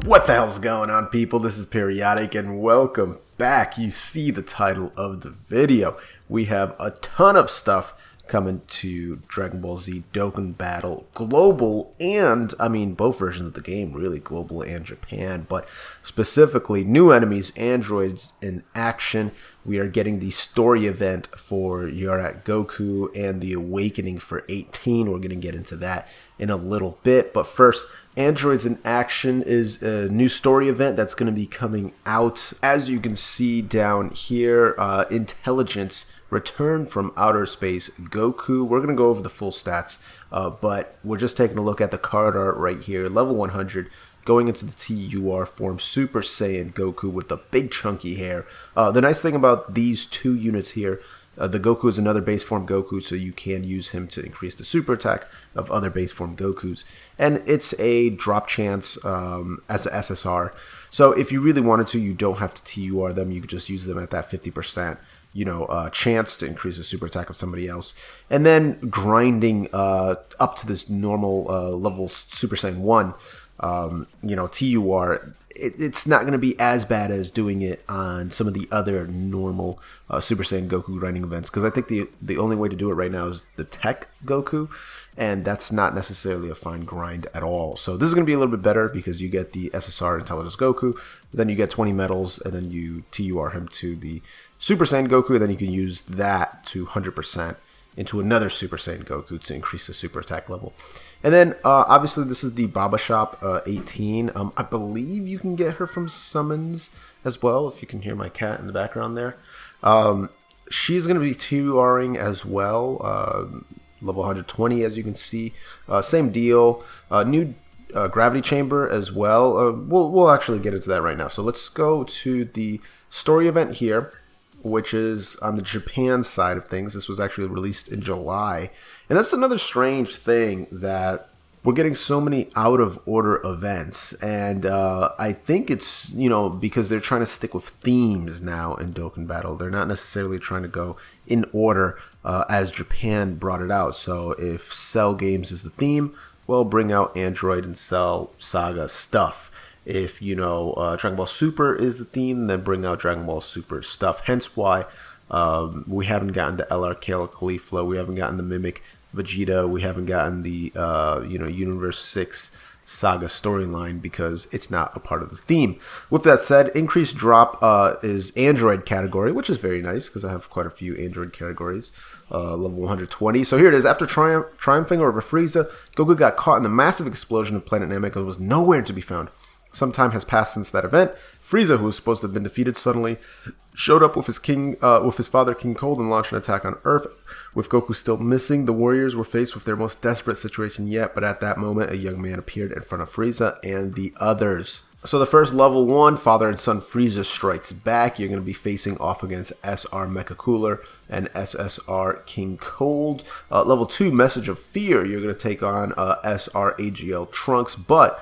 What the hell's going on, people? This is Periodic and welcome back. You see the title of the video. We have a ton of stuff coming to Dragon Ball Z Dokkan Battle Global and, both versions of the game, really, Global and Japan, but specifically new enemies, androids in action. We are getting the story event for Yardat Goku and the Awakening for 18. We're going to get into that in a little bit, but first, Androids in Action is a new story event that's going to be coming out. As you can see down here, Intelligence Return from Outer Space Goku. We're going to go over the full stats, but we're just taking a look at the card art right here. Level 100, going into the TUR form, Super Saiyan Goku with the big chunky hair. The nice thing about these two units here, the Goku is another base form Goku, so you can use him to increase the super attack of other base form Gokus. And it's a drop chance as an SSR. So if you really wanted to, you don't have to TUR them. You could just use them at that 50%, chance to increase the super attack of somebody else. And then grinding up to this normal level Super Saiyan 1, TUR, it's not going to be as bad as doing it on some of the other normal Super Saiyan Goku grinding events, because I think the only way to do it right now is the Tech Goku, and that's not necessarily a fine grind at all. So this is going to be a little bit better because you get the SSR Intelligence Goku, then you get 20 medals, and then you TUR him to the Super Saiyan Goku, and then you can use that to 100% into another Super Saiyan Goku to increase the super attack level. And then, obviously, this is the Baba Shop 18. I believe you can get her from Summons as well, if you can hear my cat in the background there. She's going to be TURing as well, level 120, as you can see. Same deal. New Gravity Chamber as well. We'll actually get into that right now. So let's go to the story event here, which is on the Japan side of things. This was actually released in July. And that's another strange thing, that we're getting so many out-of-order events. And I think it's, because they're trying to stick with themes now in Dokkan Battle. They're not necessarily trying to go in order as Japan brought it out. So if Cell Games is the theme, well, bring out Android and Cell Saga stuff. If, Dragon Ball Super is the theme, then bring out Dragon Ball Super stuff. Hence why we haven't gotten the LR Kale Caulifla, we haven't gotten the Mimic Vegeta, we haven't gotten the, Universe 6 Saga storyline, because it's not a part of the theme. With that said, increased drop is Android category, which is very nice because I have quite a few Android categories. Level 120. So here it is. After triumphing over Frieza, Goku got caught in the massive explosion of Planet Namek and was nowhere to be found. Some time has passed since that event. Frieza, who was supposed to have been defeated, suddenly showed up with his father King Cold, and launched an attack on Earth. With Goku still missing, the warriors were faced with their most desperate situation yet, but at that moment, a young man appeared in front of Frieza and the others. So the first level 1, Father and Son Frieza strikes back. You're going to be facing off against SR Mecha Cooler and SSR King Cold. Level 2, Message of Fear. You're going to take on SR AGL Trunks, but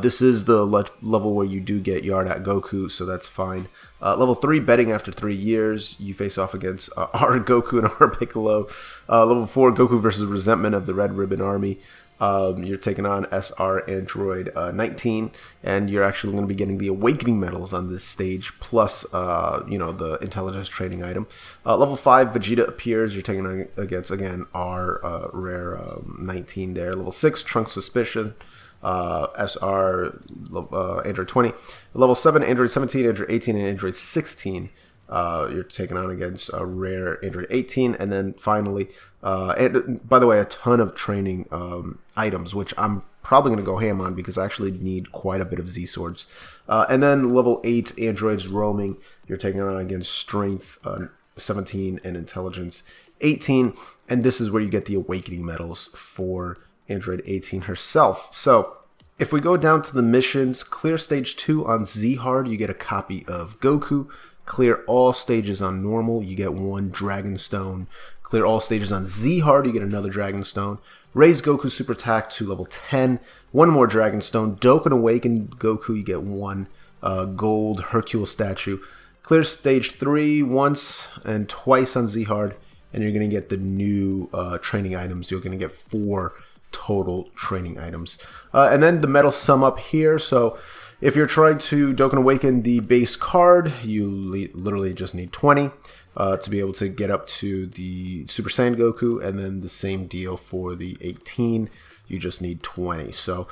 this is the level where you do get Yardat Goku, so that's fine. Level 3, Betting After 3 Years. You face off against R Goku and R Piccolo. Level 4, Goku versus Resentment of the Red Ribbon Army. You're taking on SR Android 19, and you're actually going to be getting the Awakening medals on this stage, plus, the Intelligence training item. Level 5, Vegeta appears. You're taking on against, again, R Rare 19 there. Level 6, Trunks Suspicion. SR Android 20. Level 7, Android 17, Android 18, and Android 16. You're taking on against a rare Android 18, and then finally, and by the way, a ton of training items, which I'm probably going to go ham on because I actually need quite a bit of Z swords. And then level 8, Androids roaming. You're taking on against Strength 17 and Intelligence 18, and this is where you get the Awakening medals for Android 18 herself. So if we go down to the missions, clear stage 2 on Z Hard, you get a copy of Goku. Clear all stages on normal, you get 1 Dragon Stone. Clear all stages on Z Hard, you get another Dragon Stone. Raise Goku super attack to level 10, 1 more Dragon Stone. Dokkan Awaken Goku, you get 1 gold Hercule statue. Clear stage 3 once and twice on Z Hard, and you're going to get the new training items. You're going to get 4 total training items. And then the medal sum up here. So If you're trying to Dokkan Awaken the base card, you literally just need 20 to be able to get up to the Super Saiyan Goku, and then the same deal for the 18. You just need 20. So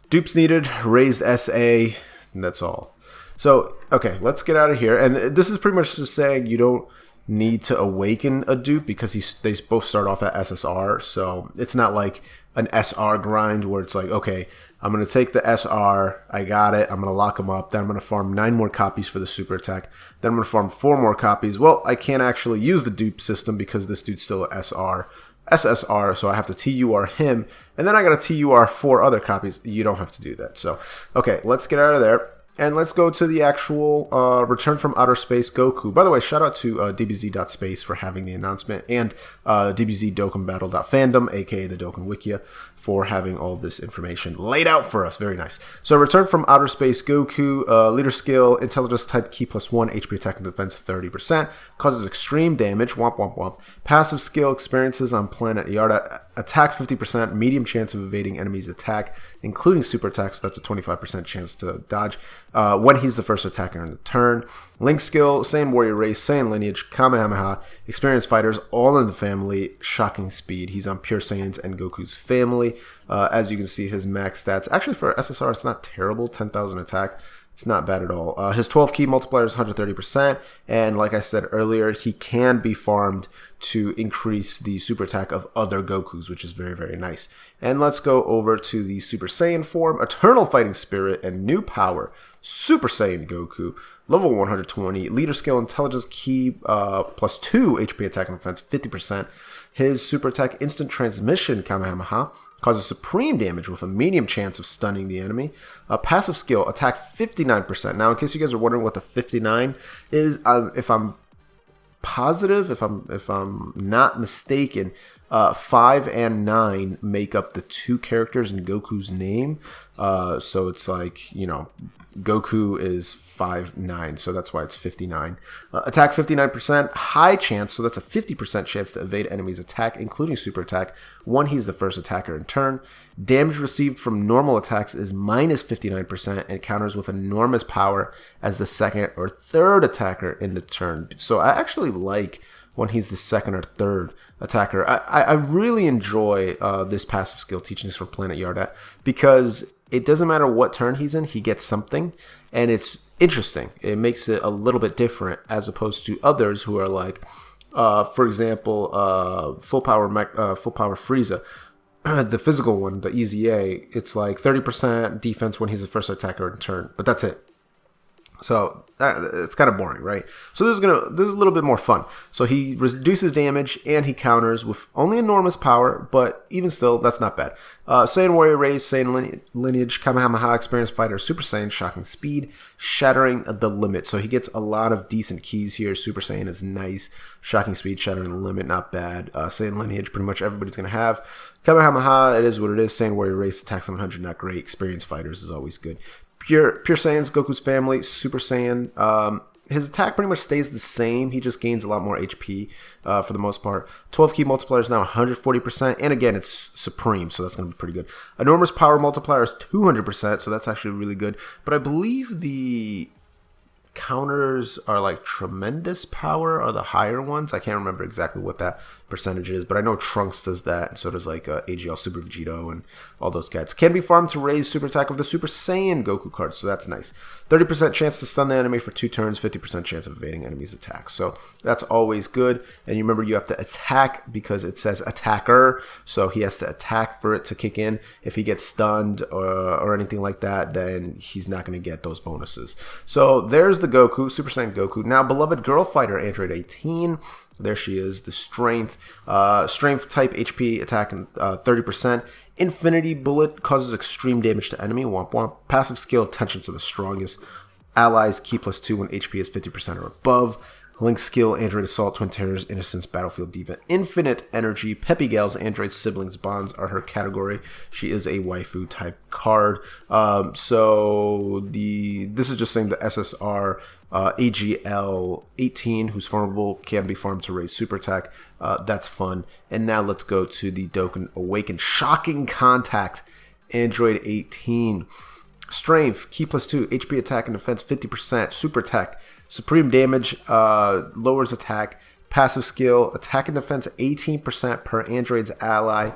dupes needed, raised SA, and that's all. So, okay, let's get out of here. And this is pretty much just saying you don't need to awaken a dupe because they both start off at SSR. So it's not like an SR grind where it's like, okay, I'm going to take the SR, I got it, I'm going to lock them up, then I'm going to farm 9 more copies for the super attack, then I'm going to farm 4 more copies. Well, I can't actually use the dupe system because this dude's still a SSR, so I have to TUR him, and then I got to TUR 4 other copies. You don't have to do that. So, okay, let's get out of there. And let's go to the actual Return from Outer Space Goku. By the way, shout out to DBZ.space for having the announcement, and DBZ.dokkanbattle.fandom, aka the Dokkan Wikia, for having all this information laid out for us. Very nice. So, Return from Outer Space Goku, leader skill, intelligence type Ki +1, HP attack and defense 30%, causes extreme damage, womp womp womp. Passive skill, experiences on planet Yardat, attack 50%, medium chance of evading enemies' attack, including super attacks, so that's a 25% chance to dodge when he's the first attacker in the turn. Link skill, Saiyan warrior race, Saiyan lineage, Kamehameha, experienced fighters, all in the family, shocking speed. He's on Pure Saiyans and Goku's family. As you can see, his max stats, actually for SSR, it's not terrible, 10,000 attack. It's not bad at all. His 12 key multiplier is 130%, and like I said earlier, he can be farmed to increase the super attack of other Gokus, which is very, very nice. And let's go over to the Super Saiyan form, Eternal Fighting Spirit, and New Power, Super Saiyan Goku, level 120, leader skill, intelligence Ki +2, HP attack and defense 50%. His super attack, instant transmission Kamehameha, causes supreme damage with a medium chance of stunning the enemy. Passive skill, attack 59%. Now, in case you guys are wondering what the 59 is, if I'm positive, if I'm not mistaken, 5 and 9 make up the 2 characters in Goku's name. So it's like, you know, Goku is 5'9", so that's why it's 59. Attack 59%, high chance, so that's a 50% chance to evade enemies' attack, including super attack, when he's the first attacker in turn. Damage received from normal attacks is minus 59% and counters with enormous power as the second or third attacker in the turn. So I actually like when he's the second or third attacker. I really enjoy this passive skill teachings from Planet Yardat because it doesn't matter what turn he's in, he gets something, and it's interesting. It makes it a little bit different as opposed to others who are like, for example, full power Frieza. The physical one, the EZA, it's like 30% defense when he's the first attacker in turn, but that's it. So it's kind of boring, right? So this is a little bit more fun. So he reduces damage and he counters with only enormous power, but even still, that's not bad. Saiyan warrior race, Saiyan lineage, Kamehameha, experienced fighter, Super Saiyan, shocking speed, shattering the limit. So he gets a lot of decent keys here. Super Saiyan is nice, shocking speed, shattering the limit, not bad. Saiyan lineage, pretty much everybody's gonna have. Kamehameha, it is what it is. Saiyan warrior race, attack 700, not great. Experienced fighters is always good. Pure Saiyans, Goku's family, Super Saiyan. His attack pretty much stays the same. He just gains a lot more HP for the most part. 12 key multiplier is now 140%. And again, it's supreme, so that's going to be pretty good. Enormous power multiplier is 200%, so that's actually really good. But I believe the counters are like tremendous power are the higher ones. I can't remember exactly what that percentage is, but I know Trunks does that, and so does like AGL Super Vegito and all those guys. Can be farmed to raise super attack of the Super Saiyan Goku card, so that's nice. 30% chance to stun the enemy for 2 turns, 50% chance of evading enemies' attacks. So that's always good. And you remember you have to attack because it says attacker, so he has to attack for it to kick in. If he gets stunned or anything like that, then he's not going to get those bonuses. So there's the Goku, Super Saiyan Goku. Now, beloved girl fighter, Android 18. There she is, the strength. Strength type HP attack 30%. Infinity bullet causes extreme damage to enemy. Womp womp. Passive skill, attention to the strongest. Allies, Ki +2 when HP is 50% or above. Link skill, Android Assault, Twin Terrors, Innocence, Battlefield Diva, Infinite Energy, Peppy Gals, Android Siblings Bonds are her category. She is a waifu type card. So this is just saying the SSR AGL 18, who's farmable, can be farmed to raise super attack. That's fun. And now let's go to the Dokkan Awaken Shocking Contact, Android 18. Strength, key +2, HP attack and defense 50%, super attack, supreme damage, lowers attack, passive skill, attack and defense 18% per android's ally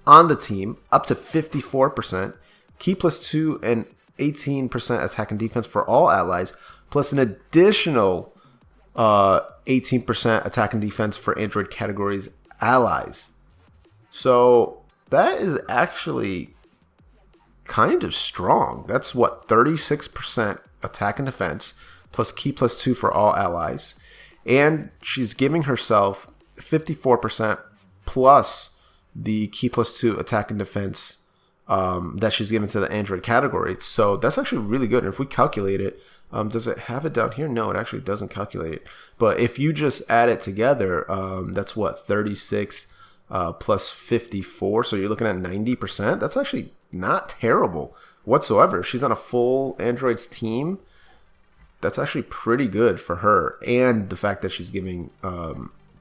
on the team, up to 54%, key +2 and 18% attack and defense for all allies, plus an additional 18% attack and defense for android categories allies. So that is actually kind of strong. That's what, 36% attack and defense plus key +2 for all allies. And she's giving herself 54% plus the key +2 attack and defense that she's given to the android category. So that's actually really good. And if we calculate it, does it have it down here? No, it actually doesn't calculate it. But if you just add it together, that's what, 36 plus 54. So you're looking at 90%. That's actually not terrible whatsoever. If she's on a full androids team, that's actually pretty good for her. And the fact that she's giving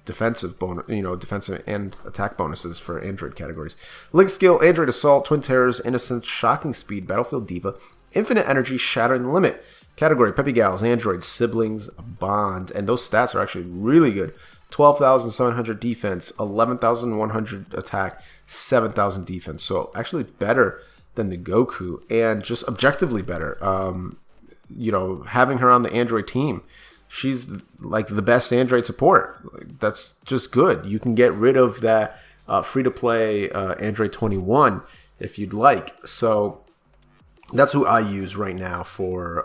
defensive bonus, defensive and attack bonuses for android categories. Link skill, android assault, twin terrors, innocence, shocking speed, battlefield diva, infinite energy, shattering the limit. Category, Peppy Gals, androids, siblings, bond. And those stats are actually really good. 12,700 defense, 11,100 attack, 7,000 defense. So actually better than the Goku, and just objectively better. Having her on the android team, she's like the best android support. That's just good. You can get rid of that free-to-play Android 21 if you'd like. So that's who I use right now for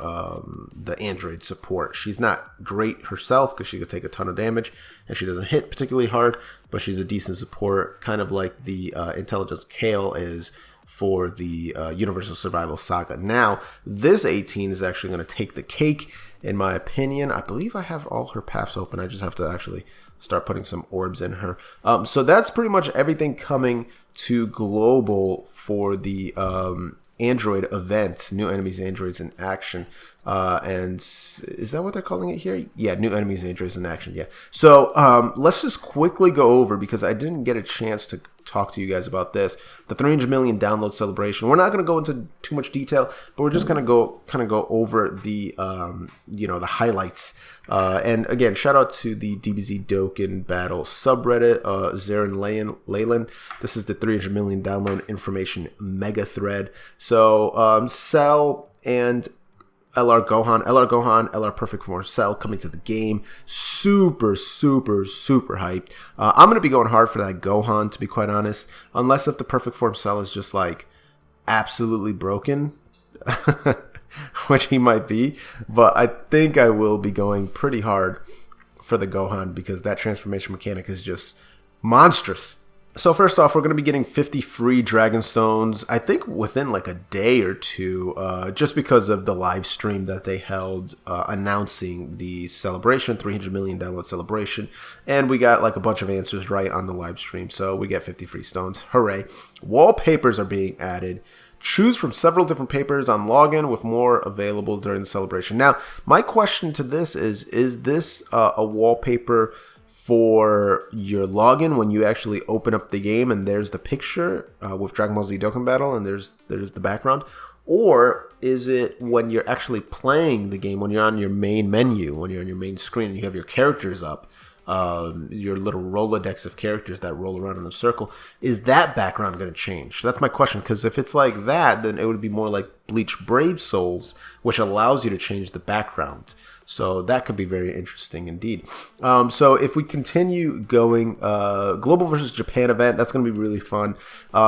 the android support. She's not great herself because she could take a ton of damage and she doesn't hit particularly hard, but she's a decent support, kind of like the Intelligence Kale is for the Universal Survival Saga. Now, this 18 is actually going to take the cake, in my opinion. I believe I have all her paths open. I just have to actually start putting some orbs in her. So that's pretty much everything coming to global for the Android event, New Enemies, Androids in Action. And is that what they're calling it here? Yeah, New Enemies, Androids in Action, yeah. So let's just quickly go over, because I didn't get a chance to talk to you guys about this, the 300 million download celebration. We're not going to go into too much detail, but we're just going to go over the the highlights. And again, shout out to the DBZ Dokkan Battle subreddit, Zarin Leyland. This is the 300 million download information mega thread. So Cell and LR Gohan, LR Perfect Form Cell coming to the game. Super, super, super hyped. I'm going to be going hard for that Gohan, to be quite honest. Unless if the Perfect Form Cell is just like absolutely broken, which he might be. But I think I will be going pretty hard for the Gohan, because that transformation mechanic is just monstrous. So first off, we're going to be getting 50 free Dragon Stones, I think within like a day or two, just because of the live stream that they held announcing the celebration, 300 million download celebration. And we got like a bunch of answers right on the live stream, so we get 50 free stones. Hooray. Wallpapers are being added. Choose from several different papers on login, with more available during the celebration. Now, my question to this is this a wallpaper for your login when you actually open up the game and there's the picture with Dragon Ball Z Dokkan Battle and there's the background? Or is it when you're actually playing the game, when you're on your main menu, when you're on your main screen and you have your characters up, your little Rolodex of characters that roll around in a circle, is that background going to change? So that's my question, because if it's like that, then it would be more like Bleach Brave Souls, which allows you to change the background. So that could be very interesting indeed. So if we continue going, Global versus Japan event, that's going to be really fun.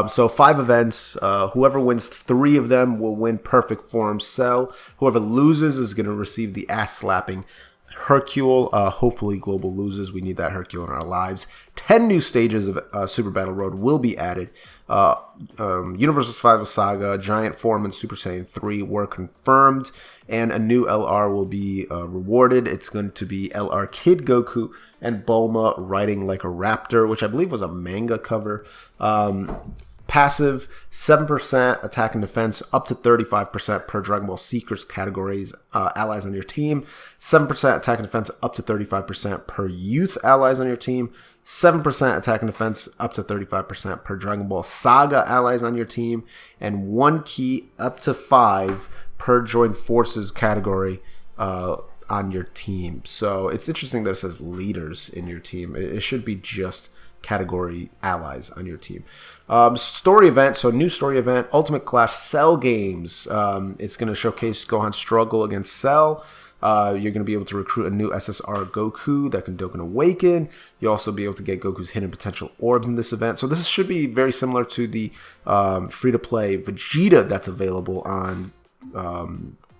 So 5 events. Whoever wins 3 of them will win Perfect Form Cell. Whoever loses is going to receive the ass-slapping Hercule. Hopefully Global loses. We need that Hercule in our lives. 10 new stages of Super Battle Road will be added. Universal Survival Saga, Giant Form, and Super Saiyan 3 were confirmed, and a new LR will be rewarded. It's going to be LR Kid Goku and Bulma riding like a raptor, which I believe was a manga cover. Passive, 7% attack and defense, up to 35% per Dragon Ball Seekers categories allies on your team. 7% attack and defense, up to 35% per youth allies on your team. 7% attack and defense, up to 35% per Dragon Ball Saga allies on your team, and 1 key up to 5 per joined forces category on your team. So it's interesting that it says leaders in your team. It should be just category allies on your team. Story event, so new story event, Ultimate Clash Cell Games. It's going to showcase Gohan's struggle against Cell. You're going to be able to recruit a new SSR Goku that can Dokkan Awaken. You'll also be able to get Goku's hidden potential orbs in this event. So this should be very similar to the free-to-play Vegeta that's available on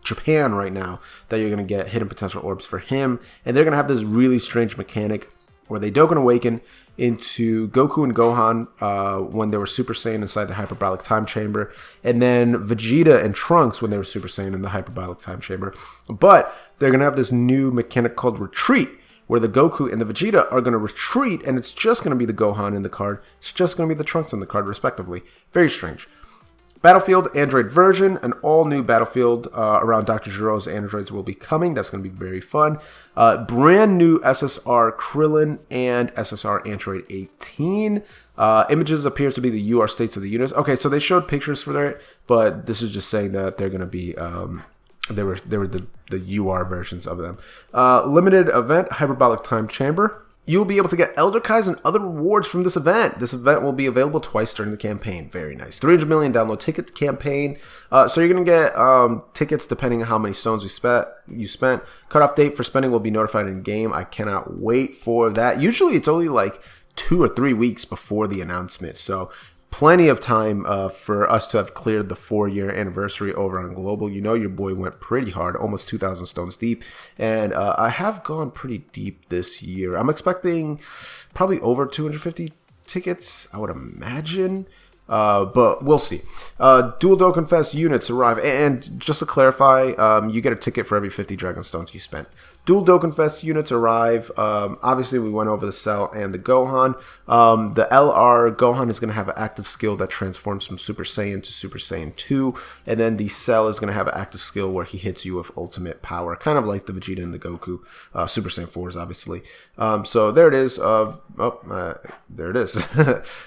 Japan right now, that you're going to get hidden potential orbs for him. And they're going to have this really strange mechanic where they Dokkan Awaken into Goku and Gohan when they were Super Saiyan inside the Hyperbolic Time Chamber, and then Vegeta and Trunks when they were Super Saiyan in the Hyperbolic Time Chamber. But they're going to have this new mechanic called Retreat, where the Goku and the Vegeta are going to retreat, and it's just going to be the Gohan in the card. It's just going to be the Trunks in the card, respectively. Very strange. Battlefield Android version, an all-new Battlefield around Dr. Jiro's androids will be coming. That's going to be very fun. Brand new SSR Krillin and SSR Android 18. Images appear to be the UR states of the units. Okay, so they showed pictures for that, but this is just saying that they're going to be they were the UR versions of them. Limited event Hyperbolic Time Chamber. You'll be able to get Elder Kais and other rewards from this event. This event will be available twice during the campaign. Very nice. 300 million download ticket campaign. So you're going to get tickets depending on how many stones you spent. Cutoff date for spending will be notified in game. I cannot wait for that. Usually it's only like 2 or 3 weeks before the announcement. So plenty of time for us to have cleared the 4-year anniversary over on Global. You know your boy went pretty hard, almost 2,000 stones deep. And I have gone pretty deep this year. I'm expecting probably over 250 tickets, I would imagine. But we'll see. Dual Dokkan Fest units arrive. And just to clarify, you get a ticket for every 50 Dragon Stones you spent. Dual Dokkan Fest units arrive. Obviously, we went over the Cell and the Gohan. The LR Gohan is going to have an active skill that transforms from Super Saiyan to Super Saiyan 2. And then the Cell is going to have an active skill where he hits you with ultimate power. Kind of like the Vegeta and the Goku. Super Saiyan 4s, obviously. So there it is. There it is.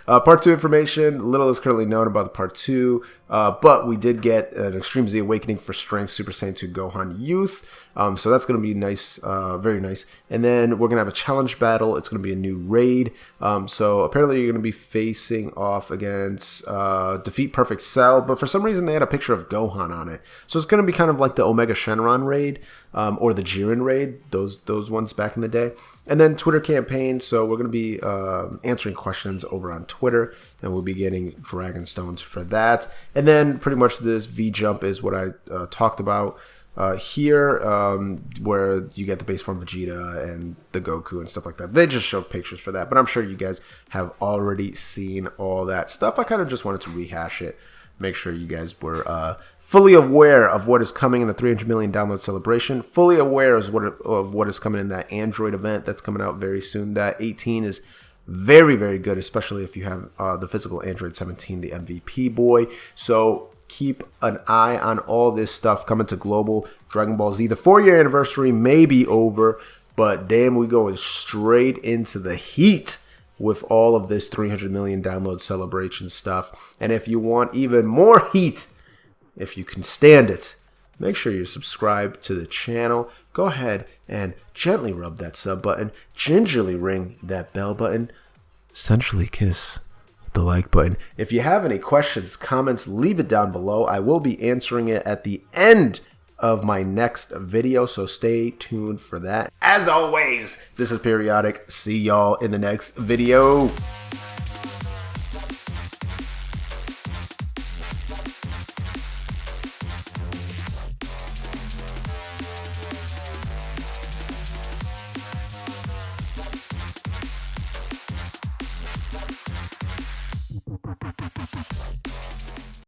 Part 2 information. Little is currently known about the Part 2. But we did get an Extreme Z Awakening for Strength Super Saiyan 2 Gohan Youth. So that's going to be nice, very nice. And then we're going to have a challenge battle. It's going to be a new raid. So apparently you're going to be facing off against Defeat Perfect Cell. But for some reason they had a picture of Gohan on it. So it's going to be kind of like the Omega Shenron raid or the Jiren raid. Those ones back in the day. And then Twitter campaign. So we're going to be answering questions over on Twitter. And we'll be getting Dragon Stones for that. And then pretty much this V-Jump is what I talked about. Here, where you get the base form Vegeta and the Goku and stuff like that. They just showed pictures for that, but I'm sure you guys have already seen all that stuff. I kind of just wanted to rehash it, make sure you guys were fully aware of what is coming in the 300 million download celebration, fully aware of what is coming in that Android event that's coming out very soon. That 18 is very, very good, especially if you have the physical Android 17, the MVP boy. So keep an eye on all this stuff coming to Global. Dragon Ball Z. The 4-year anniversary may be over, but damn, we going straight into the heat with all of this 300 million download celebration stuff. And if you want even more heat, if you can stand it, make sure you subscribe to the channel. Go ahead and gently rub that sub button, gingerly ring that bell button, sensually kiss the like button. If you have any questions, comments, leave it down below. I will be answering it at the end of my next video, so stay tuned for that. As always, this is Periodic. See y'all in the next video.